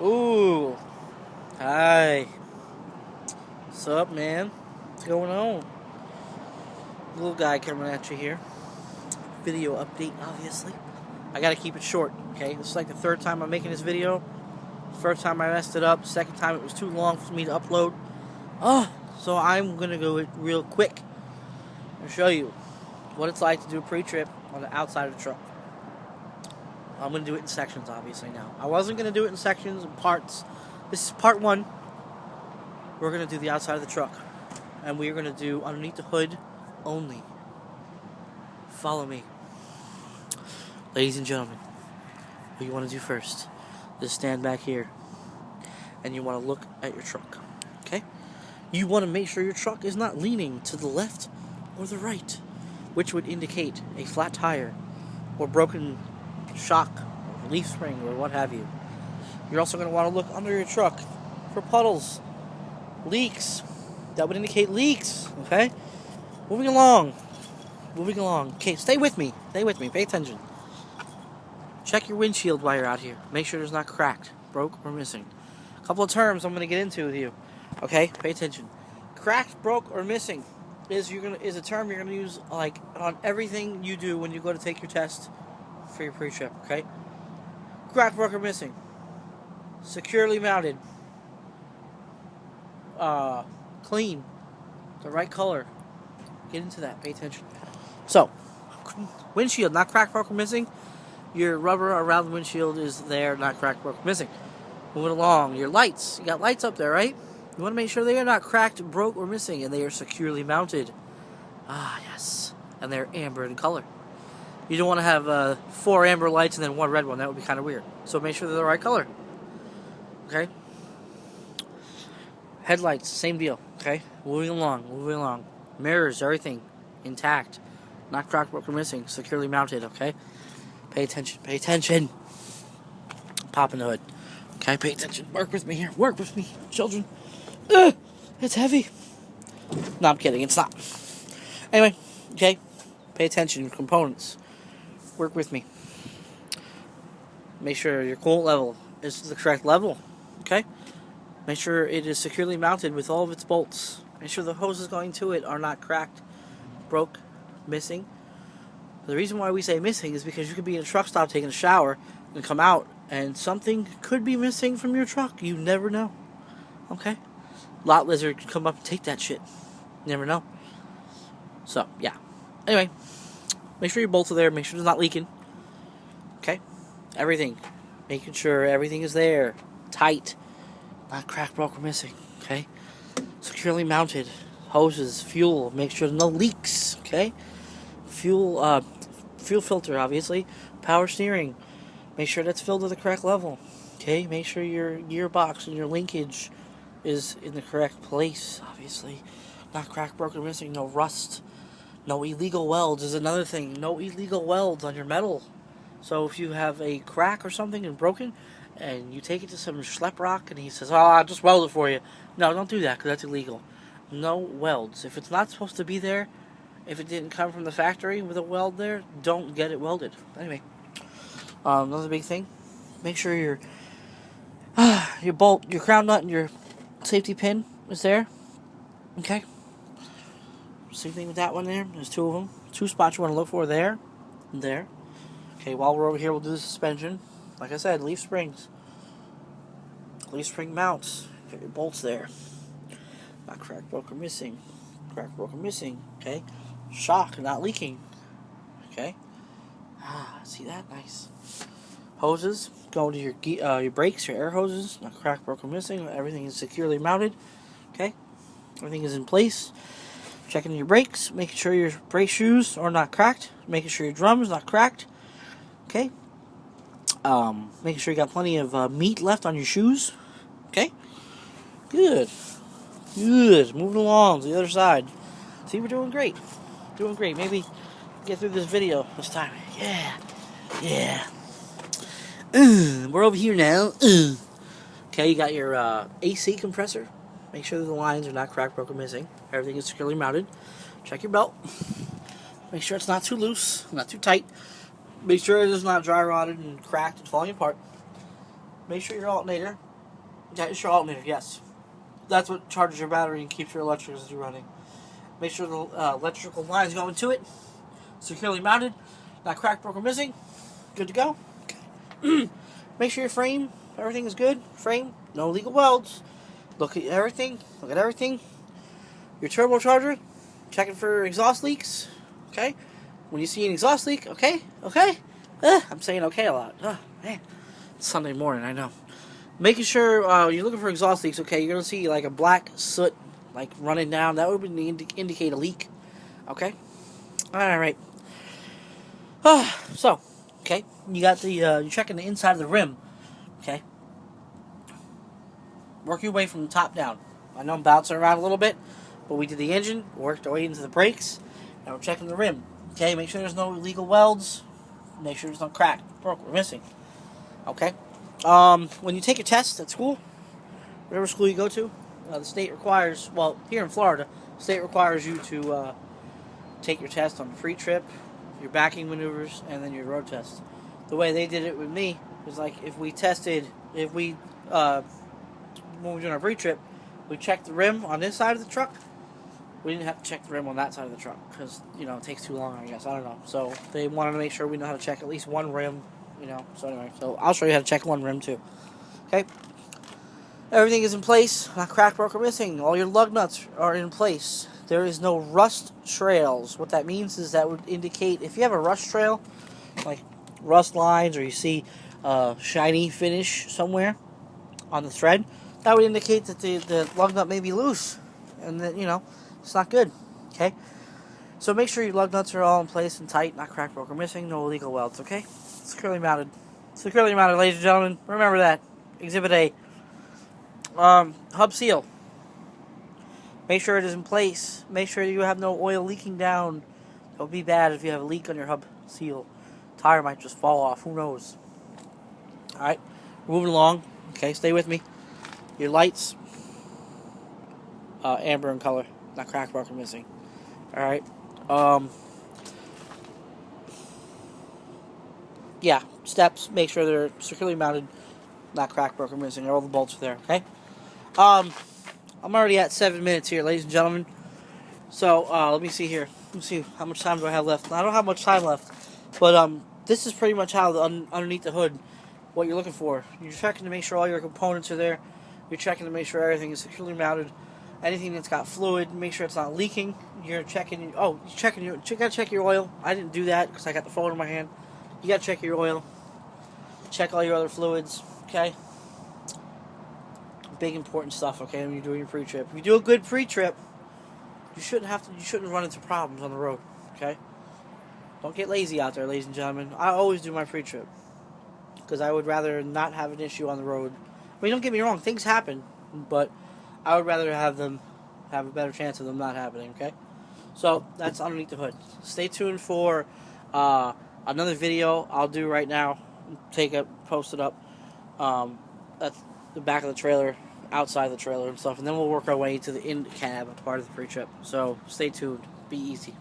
Ooh, hi. What's up, man? What's going on? Little guy coming at you here. Video update, obviously. I gotta keep it short, okay? This is like the third time I'm making this video. First time I messed it up. Second time it was too long for me to upload. So I'm gonna go it real quick and show you what it's like to do a pre-trip on the outside of the truck. I'm going to do it in sections, obviously, now. I wasn't going to do it in sections and parts. This is part one. We're going to do the outside of the truck. And we're going to do underneath the hood only. Follow me. Ladies and gentlemen, what you want to do first is stand back here. And you want to look at your truck. Okay? You want to make sure your truck is not leaning to the left or the right, which would indicate a flat tire or broken shock, or leaf spring, or what have you. You're also going to want to look under your truck for puddles, leaks. That would indicate leaks. Okay? Moving along. Okay, stay with me. Pay attention. Check your windshield while you're out here. Make sure it's not cracked, broke, or missing. A couple of terms I'm going to get into with you. Okay? Pay attention. Cracked, broke, or missing is a term you're going to use like on everything you do when you go to take your test for your pre-trip, okay? Cracked, broke, or missing. Securely mounted. Clean. The right color. Get into that. Pay attention. So, windshield, not cracked, broke, or missing. Your rubber around the windshield is there, not cracked, broke, or missing. Moving along. Your lights. You got lights up there, right? You want to make sure they are not cracked, broke, or missing, and they are securely mounted. Ah, yes. And they're amber in color. You don't want to have 4 amber lights and then 1 red one. That would be kind of weird. So make sure they're the right color. Okay? Headlights, same deal. Okay? Moving along. Mirrors, everything intact. Not cracked, broken, missing. Securely mounted. Okay? Pay attention. Pop in the hood. Okay? Pay attention. Work with me here. Work with me, children. It's heavy. No, I'm kidding. It's not. Anyway. Okay? Pay attention. Components. Work with me. Make sure your coolant level is the correct level. Okay? Make sure it is securely mounted with all of its bolts. Make sure the hoses going to it are not cracked, broke, missing. The reason why we say missing is because you could be in a truck stop taking a shower and come out and something could be missing from your truck. You never know. Okay? Lot lizard could come up and take that shit. You never know. So, yeah. Anyway. Make sure your bolts are there. Make sure it's not leaking. Okay? Everything. Making sure everything is there. Tight. Not cracked, broke, or missing. Okay? Securely mounted. Hoses. Fuel. Make sure no leaks. Okay? Fuel filter, obviously. Power steering. Make sure that's filled to the correct level. Okay? Make sure your gearbox and your linkage is in the correct place, obviously. Not cracked, broken, or missing. No rust. No illegal welds is another thing. No illegal welds on your metal. So if you have a crack or something and broken, and you take it to some schlep rock and he says, I'll just weld it for you. No, don't do that because that's illegal. No welds. If it's not supposed to be there, if it didn't come from the factory with a weld there, don't get it welded. Anyway, another big thing. Make sure your bolt, your crown nut, and your safety pin is there. Okay? Same thing with that one there. There's 2 of them. 2 spots you want to look for there and there. Okay, while we're over here, we'll do the suspension. Like I said, leaf springs. Leaf spring mounts. Get your bolts there. Not cracked, broke, or missing. Cracked, broke, or missing. Okay? Shock, not leaking. Okay? See that? Nice. Hoses. Going to your brakes, your air hoses. Not cracked, broke, or missing. Everything is securely mounted. Okay? Everything is in place. Checking your brakes, making sure your brake shoes are not cracked, making sure your drum is not cracked. Okay? Making sure you got plenty of meat left on your shoes. Okay? Good. Moving along to the other side. See, we're doing great. Maybe get through this video this time. Yeah. We're over here now. Okay, you got your AC compressor. Make sure that the lines are not cracked, broken, missing. Everything is securely mounted. Check your belt. Make sure it's not too loose, not too tight. Make sure it is not dry rotted and cracked and falling apart. Make sure your alternator. That is your alternator, yes. That's what charges your battery and keeps your electricity running. Make sure the electrical lines going to it. Securely mounted. Not cracked, broken, missing. Good to go. Okay. Make sure your frame, everything is good. Frame, no illegal welds. Look at everything. Look at everything. Your turbocharger, checking for exhaust leaks. Okay. When you see an exhaust leak, okay. I'm saying okay a lot. Man, it's Sunday morning, I know. Making sure you're looking for exhaust leaks. Okay, you're gonna see like a black soot like running down. That would indicate a leak. Okay. All right. So, okay, you got the you're checking the inside of the rim. Okay. Work your way from the top down. I know I'm bouncing around a little bit, but we did the engine, worked our way into the brakes, and we're checking the rim. Okay, make sure there's no illegal welds. Make sure there's no crack, broke, or missing. Okay. When you take your test at school, whatever school you go to, the state requires, well, here in Florida, the state requires you to take your test on Pre-Tripp, your backing maneuvers, and then your road test. The way they did it with me was like when we were doing our Pre-Tripp, we checked the rim on this side of the truck. We didn't have to check the rim on that side of the truck because, it takes too long, I guess. I don't know. So they wanted to make sure we know how to check at least one rim, So anyway, I'll show you how to check one rim too. Okay? Everything is in place. Not cracked, broke, or missing. All your lug nuts are in place. There is no rust trails. What that means is that would indicate if you have a rust trail, like rust lines, or you see shiny finish somewhere on the thread, that would indicate that the lug nut may be loose, and that it's not good. Okay, so make sure your lug nuts are all in place and tight, not cracked, broke, or missing. No illegal welds. Okay, securely mounted, ladies and gentlemen. Remember that. Exhibit A. Hub seal. Make sure it is in place. Make sure you have no oil leaking down. It would be bad if you have a leak on your hub seal. Tire might just fall off. Who knows? Alright. Moving along. Okay, stay with me. Your lights. Amber in color. Not cracked, broken, missing. Alright. Yeah. Steps. Make sure they're securely mounted. Not cracked, broken, missing. All the bolts are there. Okay? I'm already at 7 minutes here, ladies and gentlemen. So, let me see here. Let me see how much time do I have left. I don't have much time left. But, this is pretty much how underneath the hood, what you're looking for. You're checking to make sure all your components are there. You're checking to make sure everything is securely mounted. Anything that's got fluid, make sure it's not leaking. You're checking. You gotta check your oil. I didn't do that because I got the phone in my hand. You gotta check your oil. Check all your other fluids. Okay. Big important stuff. Okay, when you're doing your pre-trip. If you do a good pre-trip, you shouldn't run into problems on the road. Okay. Don't get lazy out there, ladies and gentlemen. I always do my pre-trip because I would rather not have an issue on the road. I mean, don't get me wrong, things happen, but I would rather have a better chance of them not happening, okay? So, that's underneath the hood. Stay tuned for another video I'll do right now. Post it up. That's the back of the trailer, outside the trailer and stuff, and then we'll work our way to the in cab part of the pre-trip. So, stay tuned. Be easy.